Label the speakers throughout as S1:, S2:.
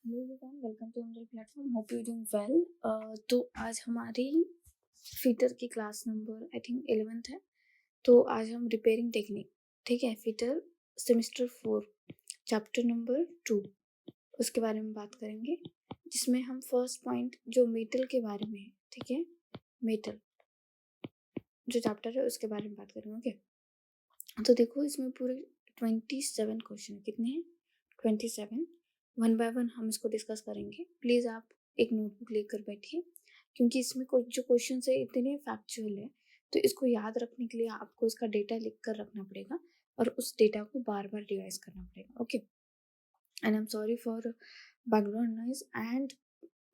S1: Hello everyone, welcome to Amrel platform. Hope you doing well. तो आज हमारी fitter की class number I think 11th है। तो आज हम रिपेयरिंग टेक्निक, ठीक है, फिटर सेमेस्टर 4 चैप्टर नंबर 2 उसके बारे में बात करेंगे, जिसमें हम फर्स्ट पॉइंट जो मेटल के बारे में है, ठीक है, मेटल जो चैप्टर है उसके बारे में बात करेंगे। ओके, तो देखो इसमें पूरे 27 क्वेश्चन है। कितने हैं? 27। वन बाय वन हम इसको डिस्कस करेंगे। प्लीज़ आप एक नोटबुक लेकर बैठिए, क्योंकि इसमें जो क्वेश्चन है इतने फैक्चुअल है, तो इसको याद रखने के लिए आपको इसका डेटा लिख कर रखना पड़ेगा और उस डेटा को बार बार रिवाइज करना पड़ेगा। Okay, and I am sorry for background noise and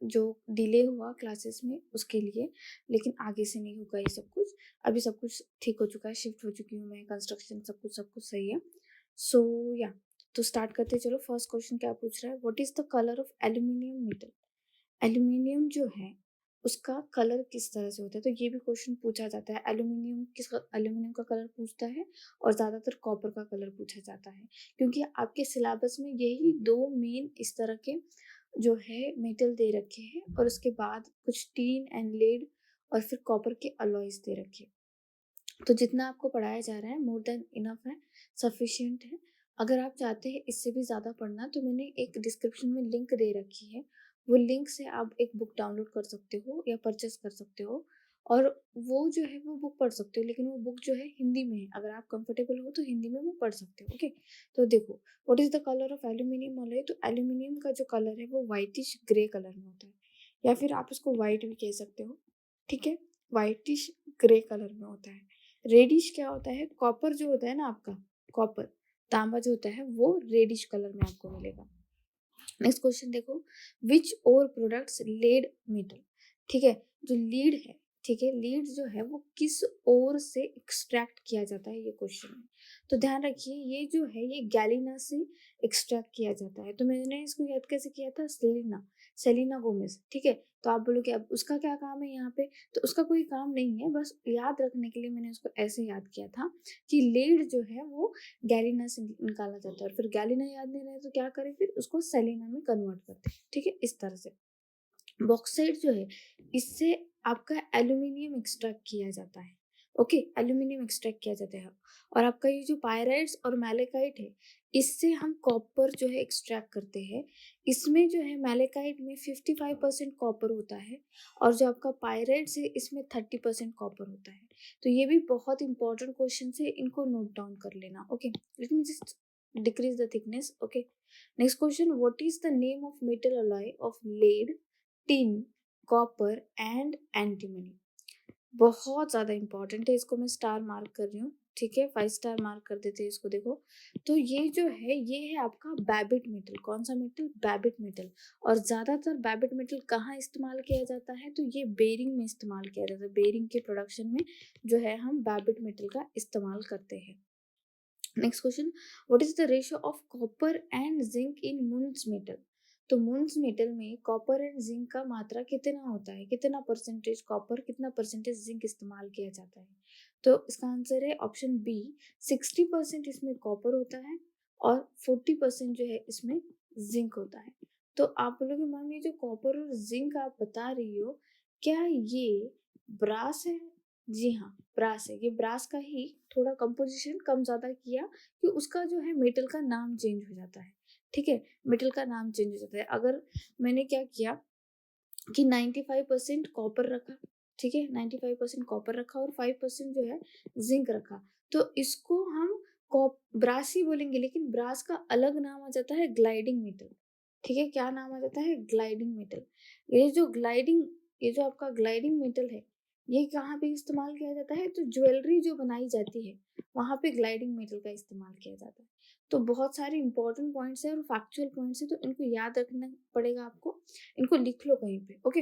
S1: जो डिले हुआ क्लासेस में उसके लिए, लेकिन आगे से नहीं होगा ये सब कुछ। अभी सब कुछ ठीक हो चुका है, शिफ्ट हो चुकी हूँ मैं, कंस्ट्रक्शन सब कुछ सही है। सो या तो स्टार्ट करते चलो। फर्स्ट क्वेश्चन क्या पूछ रहा है? What is the colour of aluminium metal? Aluminium जो है उसका कलर किस तरह से होता है? तो ये भी क्वेश्चन पूछा जाता है। एल्यूमिनियम का कलर पूछता है और ज़्यादातर कॉपर का कलर पूछा जाता है, क्योंकि आपके सिलेबस में यही दो मेन इस तरह के जो है मेटल दे रखे हैं, और उसके बाद कुछ टीन एंड लेड और फिर कॉपर के अलॉयज दे रखे। तो जितना आपको पढ़ाया जा रहा है मोर देन इनफ है, सफिशिएंट है। अगर आप चाहते हैं इससे भी ज़्यादा पढ़ना, तो मैंने एक डिस्क्रिप्शन में लिंक दे रखी है, वो लिंक से आप एक बुक डाउनलोड कर सकते हो या परचेस कर सकते हो, और वो जो है वो बुक पढ़ सकते हो, लेकिन वो बुक जो है हिंदी में है। अगर आप कंफर्टेबल हो तो हिंदी में वो पढ़ सकते हो। ओके, तो देखो what is the colour of aluminium alloy? तो एल्यूमिनियम का जो कलर है वो वाइटिश ग्रे कलर में होता है, या फिर आप उसको वाइट भी कह सकते हो, ठीक है, वाइटिश ग्रे कलर में होता है। रेडिश क्या होता है? कॉपर जो होता है ना आपका, कॉपर तांबा जो होता है वो रेडिश कलर में आपको मिलेगा। नेक्स्ट क्वेश्चन देखो, विच और प्रोडक्ट्स लीड मेटल? ठीक है, जो लीड है, ठीक है, लीड जो है वो किस ओर से एक्सट्रैक्ट किया जाता है, ये क्वेश्चन है। तो ध्यान रखिए, ये जो है ये गैलिना से एक्सट्रैक्ट किया जाता है। तो मैंने इसको याद कैसे किया था? सेलिना गोमेज, ठीक है। तो आप बोलोगे अब उसका क्या काम है यहाँ पे? तो उसका कोई काम नहीं है, बस याद रखने के लिए मैंने उसको ऐसे याद किया था कि लीड जो है वो गैलिना से निकाला जाता है, और फिर गैलिना याद नहीं रहे तो क्या करें, फिर उसको सेलिना में कन्वर्ट करते हैं, ठीक है, इस तरह से। बॉक्साइट जो है इससे आपका एल्यूमिनियम एक्सट्रैक्ट किया जाता है। ओके, एल्यूमिनियम एक्सट्रैक्ट किया जाता है। और आपका ये जो पायराइट्स और मैलेकाइट है, इससे हम कॉपर जो है एक्सट्रैक्ट करते हैं। इसमें जो है मैलेकाइट में 55% कॉपर होता है, और जो आपका पायराइट्स है इसमें 30% कॉपर होता है। तो ये भी बहुत इंपॉर्टेंट क्वेश्चन है, इनको नोट डाउन कर लेना। Okay, let me just decrease the thickness. Okay, next question, what is the name of metal alloy of lead, tin, copper and antimony? बहुत ज़्यादा इंपॉर्टेंट है, इसको मैं स्टार मार्क कर रही हूँ, ठीक है, 5 स्टार मार्क कर देते हैं इसको। देखो, तो ये जो है ये है आपका बैबिट मेटल। कौन सा मेटल? बैबिट मेटल। और ज़्यादातर बैबिट मेटल कहाँ इस्तेमाल किया जाता है? तो ये बेरिंग में इस्तेमाल किया जाता है। बेरिंग के प्रोडक्शन में जो है हम बैबिट मेटल का इस्तेमाल करते हैं। Next question, what is the ratio of copper and zinc in muntz metal? तो मुन्स मेटल में कॉपर एंड जिंक का मात्रा कितना होता है? कितना परसेंटेज कॉपर, कितना परसेंटेज जिंक इस्तेमाल किया जाता है? तो इसका आंसर है ऑप्शन बी, 60% इसमें कॉपर होता है और 40% जो है इसमें जिंक होता है। तो आप बोलोगे मैम ये जो कॉपर और जिंक आप बता रही हो, क्या ये ब्रास है? जी हाँ, ब्रास है। ये ब्रास का ही थोड़ा कंपोजिशन कम ज़्यादा किया कि उसका जो है मेटल का नाम चेंज हो जाता है, ठीक है, मेटल का नाम चेंज हो जाता है। अगर मैंने क्या किया कि 95% कॉपर रखा, ठीक है, 95% कॉपर रखा और 5% जो है जिंक रखा, तो इसको हम ब्रास ही बोलेंगे, लेकिन ब्रास का अलग नाम आ जाता है ग्लाइडिंग मेटल, ठीक है। क्या नाम आ जाता है? Gliding metal. ये जो आपका ग्लाइडिंग मेटल है, ये कहाँ पे इस्तेमाल किया जाता है? तो ज्वेलरी जो बनाई जाती है वहां पे ग्लाइडिंग मेटल का इस्तेमाल किया जाता है। तो बहुत सारे इंपॉर्टेंट पॉइंट्स है और फैक्चुअल पॉइंट्स है, तो इनको याद रखना पड़ेगा आपको, इनको लिख लो कहीं पे। ओके,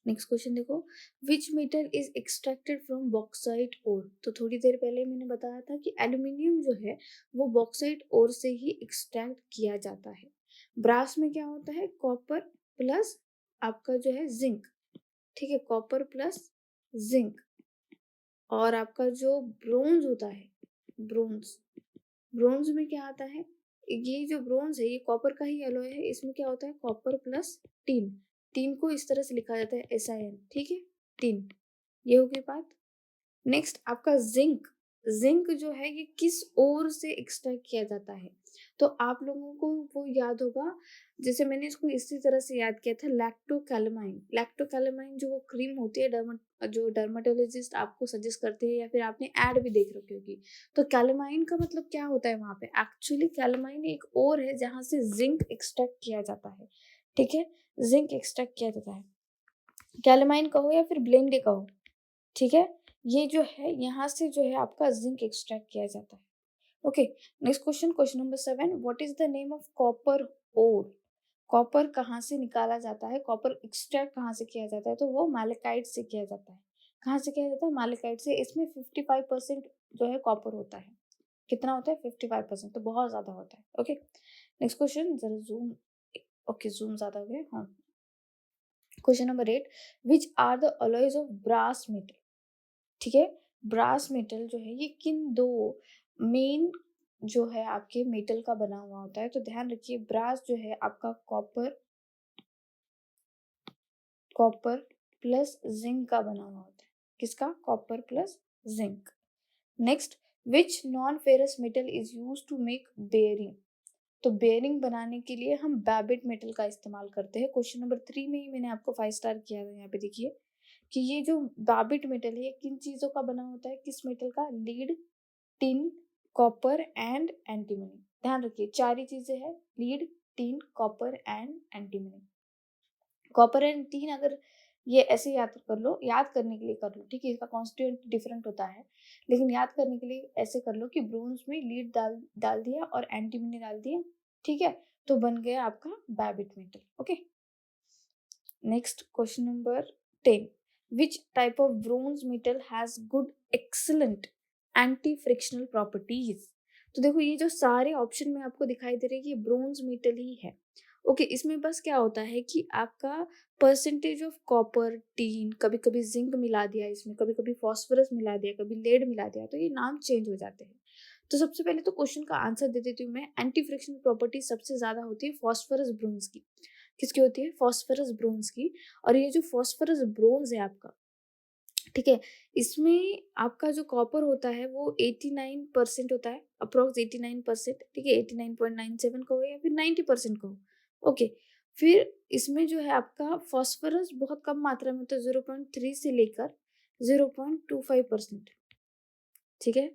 S1: नेक्स्ट क्वेश्चन देखो, which metal is extracted from bauxite ore? तो थोड़ी देर पहले मैंने बताया था कि एल्यूमिनियम जो है वो बॉक्साइट ओर से ही एक्सट्रैक्ट किया जाता है। ब्रास में क्या होता है? कॉपर प्लस आपका जो है जिंक, ठीक है, कॉपर प्लस जिंक। और आपका जो ब्रोंज होता है, ब्रोंज ब्रोंज में क्या आता है? ये जो ब्रोंज है ये कॉपर का ही एलॉय है, इसमें क्या होता है कॉपर प्लस टीन, टीन को इस तरह से लिखा जाता है SiN, ठीक है, टीन, ये हो गई बात। नेक्स्ट आपका जिंक, जिंक जो है ये किस ओर से एक्सट्रैक्ट किया जाता है, तो आप लोगों को वो याद होगा, जैसे मैंने इसको इसी तरह से याद किया था, लैक्टोकैलेमाइन, लैक्टोकैलेमाइन जो वो क्रीम होती है जो डर्माटोलॉजिस्ट आपको सजेस्ट करते हैं या फिर आपने ऐड भी देख रखी होगी, तो कैलेमाइन का मतलब क्या होता है वहाँ पे, एक्चुअली कैलेमाइन एक और है जहाँ से जिंक एक्सट्रैक्ट किया जाता है, ठीक है, जिंक एक्सट्रैक्ट किया जाता है, कैलेमाइन कहो या फिर ब्लेंडे कहो, ठीक है, ये जो है यहाँ से जो है आपका जिंक एक्सट्रैक्ट किया जाता है। Okay, next question, question number 7, what is the name of copper ore, copper कहाँ से निकाला जाता है, कॉपर एक्सट्रैक्ट कहाँ से किया जाता है, तो वो मैलेकाइट से किया जाता है, कहाँ से किया जाता है, मैलेकाइट से, इसमें 55% जो है कॉपर होता है, कितना होता है 55%, तो बहुत ज्यादा होता है। ओके, नेक्स्ट क्वेश्चन, जरा जूम, ओके जूम ज्यादा हो गया, हाँ, question number 8, which are the alloys of brass metal, ठीक है, ब्रास मेटल जो है ये किन दो मेन जो है आपके मेटल का बना हुआ होता है, तो ध्यान रखिए ब्रास जो है आपका कॉपर, कॉपर प्लस जिंक का बना हुआ होता है, किसका, copper plus zinc. Next, which non ferrous metal is use to make bearing, तो बेयरिंग बनाने के लिए हम बैबिट मेटल का इस्तेमाल करते हैं, क्वेश्चन नंबर 3 में ही मैंने आपको 5 स्टार किया है, यहाँ पे देखिए कि ये जो बैबिट मेटल है किन चीजों का बना होता है, किस मेटल का, lead, tin, copper and antimony, ध्यान रखिए 4 ही चीजें हैं, lead, tin, copper and antimony. Copper and tin अगर ये ऐसे याद कर लो, याद करने के लिए कर लो, ठीक है, इसका कॉन्स्टिट्यूएंट डिफरेंट होता है, लेकिन याद करने के लिए ऐसे कर लो कि ब्रोंज में लीड डाल दिया और एंटीमनी डाल दिया, ठीक है, तो बन गया आपका babbitt metal. Okay, next question number 10, which type of bronze metal has good excellent anti frictional properties, तो देखो ये जो सारे ऑप्शन में आपको दिखाई दे रहे हैं ये ब्रोंज मेटल ही है। ओके, इसमें बस क्या होता है कि आपका परसेंटेज ऑफ कॉपर, टीन, कभी कभी जिंक मिला दिया इसमें, कभी कभी फॉस्फोरस मिला दिया, कभी लेड मिला दिया, तो ये नाम चेंज हो जाते हैं। तो सबसे पहले तो क्वेश्चन का आंसर दे देती हूँ मैं, एंटी फ्रिक्शनल प्रॉपर्टी सबसे ज्यादा होती है फॉस्फोरस ब्रोंज की, किसकी होती है, फॉस्फोरस ब्रोंज की, और ये जो फॉस्फोरस ब्रोंज है आपका, ठीक है, इसमें आपका जो कॉपर होता है वो 89% होता है, अप्रोक्स 89%, ठीक है, 89.97 कहो या फिर 90% कहो। ओके, फिर इसमें जो है आपका फॉस्फोरस बहुत कम मात्रा में होता है, 0.3 से लेकर 0.25%, ठीक है,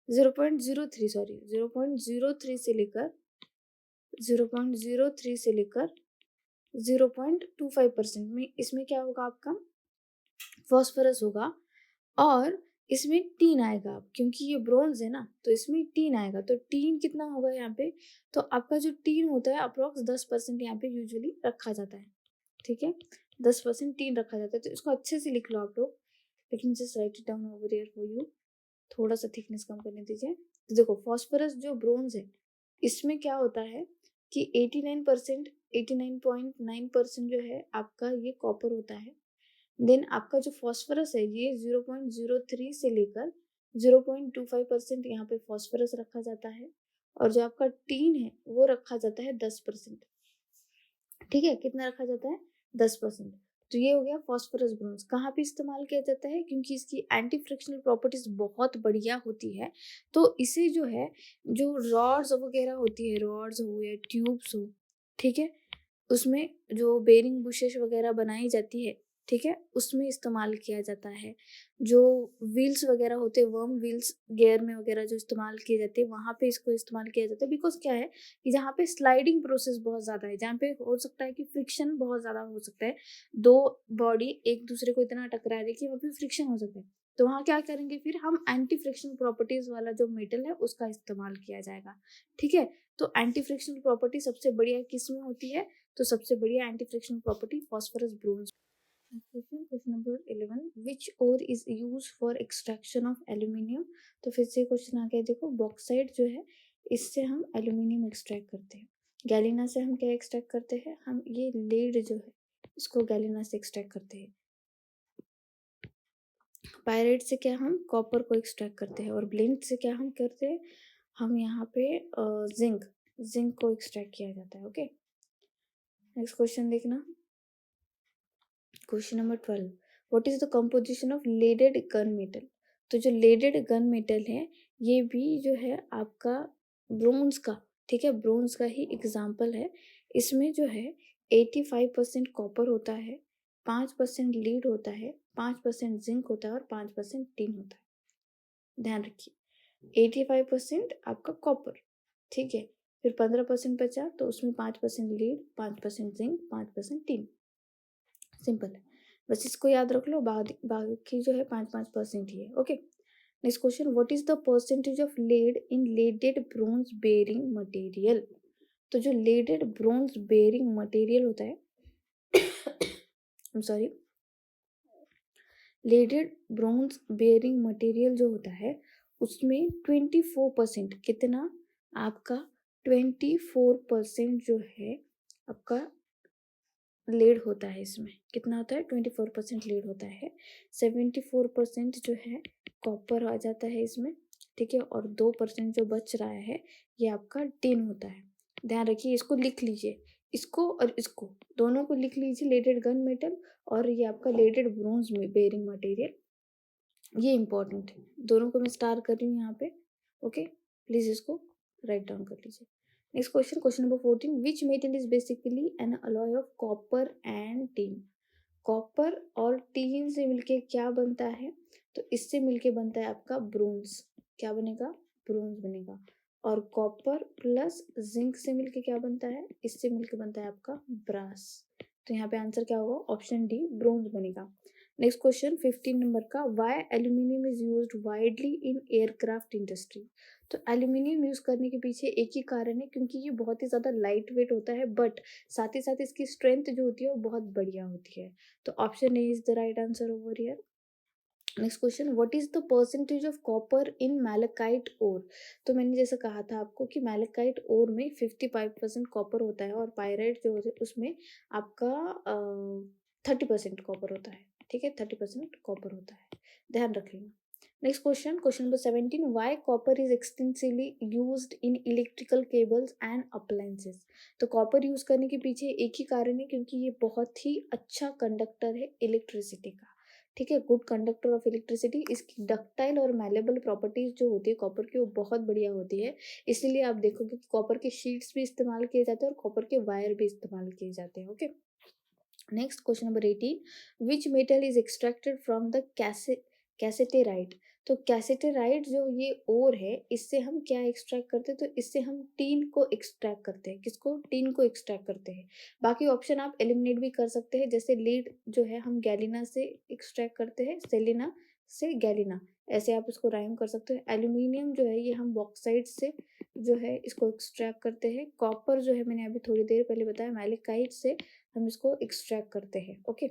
S1: 0.03 सॉरी 0.03 से लेकर 0.03 से लेकर 0.25% में इसमें क्या होगा आपका फॉस्फोरस होगा, और इसमें टीन आएगा, क्योंकि ये ब्रोंज है ना तो इसमें टीन आएगा, तो टीन कितना होगा यहाँ पे, तो आपका जो टीन होता है अप्रोक्स 10% यहाँ पे यूजुअली रखा जाता है, ठीक है, 10% टीन रखा जाता है, तो इसको अच्छे से लिख लो आप लोग, लेकिन just right it down over here for you, थोड़ा सा थिकनेस कम करने दीजिए। तो देखो फॉस्फोरस जो ब्रोंज है इसमें क्या होता है कि 89%, 89.9% जो है आपका ये कॉपर होता है, देन आपका जो फॉस्फोरस है ये 0.03 से लेकर 0.25% यहाँ पे फॉस्फोरस रखा जाता है, और जो आपका टीन है वो रखा जाता है 10%, ठीक है, कितना रखा जाता है 10%। तो ये हो गया फॉस्फोरस ब्रोंज, कहाँ पे इस्तेमाल किया जाता है, क्योंकि इसकी एंटी फ्रिक्शनल प्रॉपर्टीज बहुत बढ़िया होती है, तो इसे जो है जो रॉड्स वगैरह होती है, रॉड्स हो या ट्यूब्स हो, ठीक है, उसमें जो बेरिंग बुशेस वगैरह बनाई जाती है, ठीक है, उसमें इस्तेमाल किया जाता है, जो व्हील्स वगैरह होते हैं, वर्म व्हील्स गियर में वगैरह जो इस्तेमाल किए जाते हैं वहाँ पे इसको इस्तेमाल किया जाता है, बिकॉज क्या है कि जहाँ पे स्लाइडिंग प्रोसेस बहुत ज़्यादा है, जहाँ पे हो सकता है कि फ्रिक्शन बहुत ज़्यादा हो सकता है, दो बॉडी एक दूसरे को इतना टकरा रही है कि वहाँ पे फ्रिक्शन हो सकता है, तो वहाँ क्या करेंगे फिर हम एंटी फ्रिक्शनल प्रॉपर्टीज वाला जो मेटल है उसका इस्तेमाल किया जाएगा, ठीक है, तो एंटी फ्रिक्शनल प्रॉपर्टी सबसे बढ़िया किस में होती है, तो सबसे बढ़िया anti frictional property phosphorus bronze. Question number 11, which ore is use for extraction of aluminium, तो फिर से क्वेश्चन आ गया, देखो बॉक्साइट जो है इससे हम एल्यूमिनियम एक्सट्रैक्ट करते हैं, गैलिना से हम क्या एक्सट्रैक्ट करते हैं, हम ये लेड जो है इसको गैलिना से एक्सट्रैक्ट करते हैं, पायराइट से क्या हम कॉपर को एक्सट्रैक्ट करते हैं, और ब्लिंट से क्या हम करते हैं, हम यहाँ पे जिंक, जिंक को एक्सट्रैक्ट किया जाता है। ओके, नेक्स्ट क्वेश्चन देखना, question number 12, what is the composition of leaded gun metal. तो जो लेडेड गन मेटल है ये भी जो है आपका ब्रोंज का, ठीक है, ब्रोंज का ही एग्जाम्पल है। इसमें जो है 85% कॉपर होता है, 5% लीड होता है, 5% जिंक होता है और 5% टिन होता है। ध्यान रखिए 85% आपका कॉपर, ठीक है, फिर 15% बचा तो उसमें 5% लीड, 5% जिंक, 5% टिन। सिंपल है, बस इसको याद रख लो, बाकी जो है 5-5% ही है। Okay, next question, what is the percentage of lead in leaded bronze bearing material. तो जो लेडेड ब्रोंज बेरिंग मटेरियल होता है I am sorry, leaded bronze bearing material जो होता है उसमें 24%, कितना आपका 24% जो है आपका लीड होता है। इसमें कितना होता है 24% लीड होता है, 74% जो है कॉपर आ जाता है इसमें, ठीक है, और 2% जो बच रहा है ये आपका टिन होता है। ध्यान रखिए, इसको लिख लीजिए, इसको और इसको दोनों को लिख लीजिए, लेडेड गन मेटल और ये आपका लेडेड ब्रोंज में बेरिंग मटेरियल, ये इंपॉर्टेंट है। दोनों को मैं स्टार कर रही हूँ यहाँ पे। ओके, प्लीज इसको राइट डाउन कर लीजिए। Next question, question number 14, which metal is basically N alloy of copper and tin. Copper और टिन से मिलके क्या बनता है, तो इससे मिलके बनता है आपका ब्रोंज। क्या बनेगा, ब्रोंज बनेगा। और कॉपर प्लस जिंक से मिलके क्या बनता है, इससे मिलके बनता है आपका ब्रास। तो यहाँ पे आंसर क्या होगा, ऑप्शन डी ब्रोंज बनेगा। नेक्स्ट क्वेश्चन 15 नंबर का, why aluminium is used widely in aircraft industry. तो एल्यूमिनियम यूज करने के पीछे एक ही कारण है, क्योंकि ये बहुत ही ज़्यादा लाइट वेट होता है, बट साथ ही साथ इसकी स्ट्रेंथ जो होती है वो बहुत बढ़िया होती है। तो option A is the right answer over here. Next question, what is the percentage of copper in malachite ore. तो मैंने जैसे कहा था आपको कि मैलेकाइट ओर में 55% कॉपर होता है और पायराइट जो होता है उसमें आपका 30% कॉपर होता है, ठीक है, 30% कॉपर होता है, ध्यान रखिएगा। Next question, question number 17, Y copper is extensively used in electrical cables and appliances. तो कॉपर यूज करने के पीछे एक ही कारण है, क्योंकि ये बहुत ही अच्छा कंडक्टर है इलेक्ट्रिसिटी का, ठीक है, गुड कंडक्टर ऑफ इलेक्ट्रिसिटी। इसकी डक्टाइल और मैलेबल प्रॉपर्टीज जो होती है कॉपर की वो बहुत बढ़िया होती है, इसीलिए आप देखोगे कि कॉपर के शीट्स भी इस्तेमाल किए जाते हैं और कॉपर के वायर भी इस्तेमाल किए जाते हैं। Okay, next question number 18, which metal is extracted from the cassiterite. तो कैसेटेराइट जो ये ओर है इससे हम क्या एक्सट्रैक्ट करते हैं, तो इससे हम टीन को एक्सट्रैक्ट करते हैं। किसको, टीन को एक्सट्रैक्ट करते हैं। बाकी ऑप्शन आप एलिमिनेट भी कर सकते हैं, जैसे लीड जो है हम गैलिना से एक्सट्रैक्ट करते हैं, सेलिना से गैलिना, ऐसे आप इसको राइम कर सकते हैं। एल्यूमिनियम जो है ये हम बॉक्साइट से जो है इसको एक्सट्रैक्ट करते हैं। कॉपर जो है मैंने अभी थोड़ी देर पहले बताया मैलिकाइट से हम इसको एक्सट्रैक्ट करते हैं। Okay,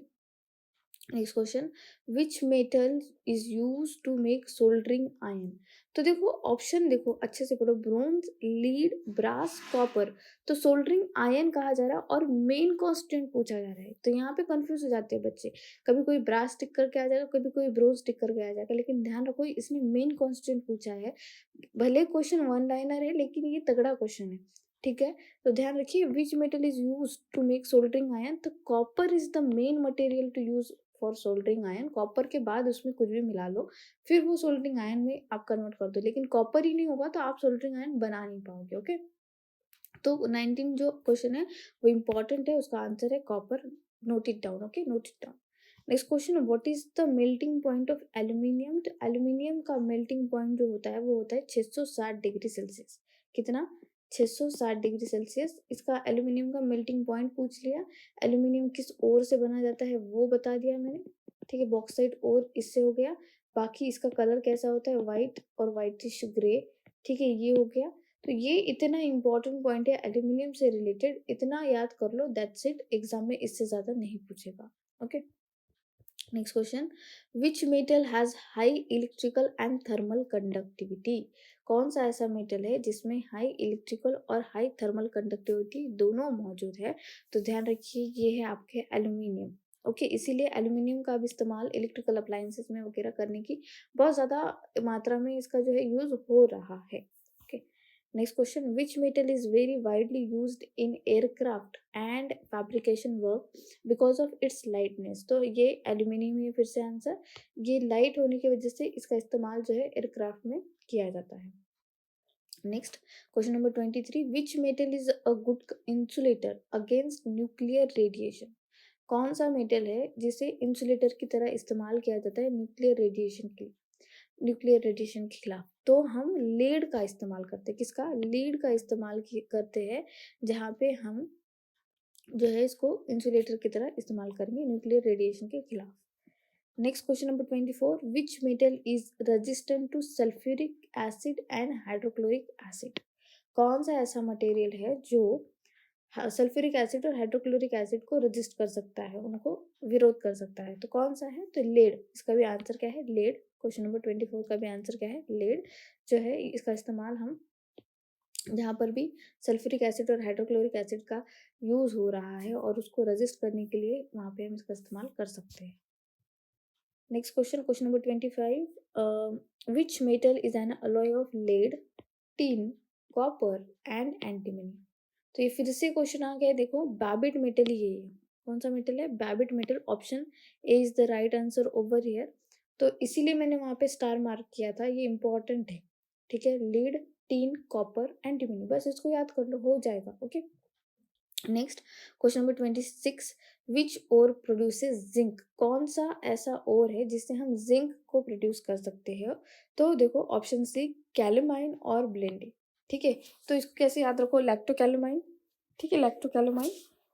S1: next question, which metal is use to make soldering iron. तो देखो ऑप्शन देखो अच्छे से पढ़ो, ब्रोंज, लीड, ब्रास, कॉपर। तो सोल्डरिंग आयरन कहा जा रहा है और मेन कॉन्स्टेंट पूछा जा रहा है, तो यहाँ पे कंफ्यूज हो जाते हैं बच्चे, कभी कोई ब्रास टिक करके आ जाएगा, कभी कोई ब्रोंज टिक करके आ जाएगा, लेकिन ध्यान रखो इसने मेन कॉन्स्टेंट पूछा है। भले क्वेश्चन वन लाइनर है लेकिन ये तगड़ा क्वेश्चन है, ठीक है। तो ध्यान रखिए, which metal is use to make soldering iron. तो copper is the main material to use for soldering iron. Copper के बाद उसमें कुछ भी मिला लो फिर वो सोल्डरिंग आयरन में आप कन्वर्ट कर दो, लेकिन कॉपर ही नहीं होगा तो आप सोल्डरिंग आयरन बना नहीं पाओगे। ओके, तो 19 जो क्वेश्चन है वो इंपॉर्टेंट है, उसका आंसर है copper. Note it down, okay, note it down. Next question, what is the melting point of aluminium. तो एल्यूमिनियम का मेल्टिंग पॉइंट जो होता है वो होता है 660 डिग्री सेल्सियस। कितना, 660 डिग्री सेल्सियस। इसका एल्यूमिनियम का मेल्टिंग पॉइंट पूछ लिया। एल्यूमिनियम किस ओर से बना जाता है वो बता दिया मैंने, ठीक है, बॉक्साइट ओर इससे हो गया। बाकी इसका कलर कैसा होता है, व्हाइट और व्हाइटिश ग्रे, ठीक है, ये हो गया। तो ये इतना इंपॉर्टेंट पॉइंट है एल्यूमिनियम से रिलेटेड, इतना याद कर लो, दैट्स इट, एग्जाम में इससे ज्यादा नहीं पूछेगा। Okay, next question, which metal has high electrical and thermal conductivity. कौन सा ऐसा मेटल है जिसमें हाई इलेक्ट्रिकल और हाई थर्मल कंडक्टिविटी दोनों मौजूद है। तो ध्यान रखिए ये है आपके एल्यूमिनियम। ओके, इसीलिए एल्यूमिनियम का भी इस्तेमाल इलेक्ट्रिकल अप्लायंसेस में वगैरह करने की बहुत ज़्यादा मात्रा में इसका जो है यूज हो रहा है। Okay, next question, which metal is very widely used in aircraft and fabrication work because of its lightness. तो ये एल्यूमिनियम है फिर से आंसर। ये लाइट होने की वजह से इसका इस्तेमाल जो है एयरक्राफ्ट में किया जाता है। Next question number 23, which metal is a good insulator against nuclear radiation. कौन सा मेटल है जिसे इंसुलेटर की तरह इस्तेमाल किया जाता है न्यूक्लियर रेडिएशन के खिलाफ। तो हम लीड का इस्तेमाल करते हैं। किसका? लीड का इस्तेमाल करते हैं, जहाँ पे हम जो है इसको इंसुलेटर की तरह इस्तेमाल करेंगे न्यूक्लियर रेडिएशन के खिलाफ। Next question number 24, which metal is resistant to sulphuric acid and hydrochloric acid. कौन सा ऐसा मटेरियल है जो सल्फ्यूरिक एसिड और हाइड्रोक्लोरिक एसिड को रजिस्ट कर सकता है, उनको विरोध कर सकता है। तो कौन सा है? तो लेड। इसका भी आंसर क्या है? लेड। क्वेश्चन नंबर 24 का भी आंसर क्या है? लेड जो है इसका इस्तेमाल हम जहाँ पर भी सल्फ्यूरिक एसिड और हाइड्रोक्लोरिक एसिड का यूज हो रहा है और उसको रजिस्ट करने के लिए वहाँ पे हम इसका इस्तेमाल कर सकते हैं। Next question, question number 25, which metal is an alloy of lead, tin, copper and antimony. तो ये फिर से क्वेश्चन आ गया है, देखो बैबिट मेटल ही है। कौन सा मेटल है? Babbitt metal. Option A is the right answer over here. तो इसीलिए मैंने वहाँ पे स्टार मार्क किया था, ये इंपॉर्टेंट है। ठीक है, लीड, टीन, कॉपर, एंटीमनी, बस इसको याद कर लो, हो जाएगा। ओके। नेक्स्ट क्वेश्चन नंबर 26, विच ओर प्रोड्यूसेस जिंक। कौन सा ऐसा ओर है जिससे हम जिंक को प्रोड्यूस कर सकते हैं? तो देखो ऑप्शन सी, कैलेमाइन और ब्लेंडे। ठीक है, तो इसको कैसे याद रखो? लैक्टोकैलेमाइन। ठीक है, लैक्टोकैलेमाइन।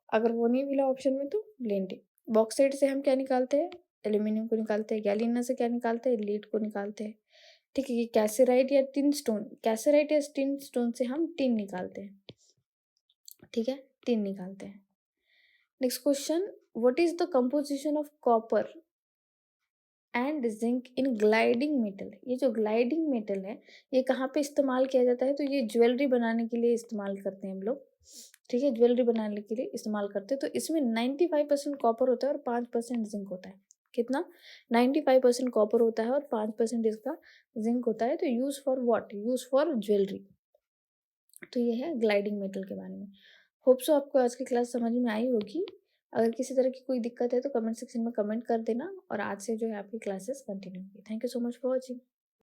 S1: अगर वो नहीं मिला ऑप्शन में तो ब्लेंडे। बॉक्साइट से हम क्या निकालते हैं? एल्यूमिनियम को निकालते हैं। गैलिना से क्या निकालते हैं? लीड को निकालते हैं। ठीक है, ये कैसेराइट या टिन स्टोन, कैसेराइट या टिन स्टोन से हम टिन निकालते हैं। ठीक है, टिन निकालते हैं। Next question, what is the composition of copper and zinc in gliding metal. ये जो ग्लाइडिंग मेटल है ये कहाँ पे इस्तेमाल किया जाता है? तो ये ज्वेलरी बनाने के लिए इस्तेमाल करते हैं हम लोग। ठीक है, ज्वेलरी बनाने के लिए इस्तेमाल करते हैं। तो इसमें 95% कॉपर होता है और 5% जिंक होता है। कितना? 95% कॉपर होता है और 5% इसका जिंक होता है। तो use for what? Use for jewellery. तो ये है ग्लाइडिंग मेटल के बारे में। होप सो आपको आज की क्लास समझ में आई होगी। अगर किसी तरह की कोई दिक्कत है तो कमेंट सेक्शन में कमेंट कर देना और आज से जो है आपकी क्लासेस कंटिन्यू होगी। Thank you so much for watching.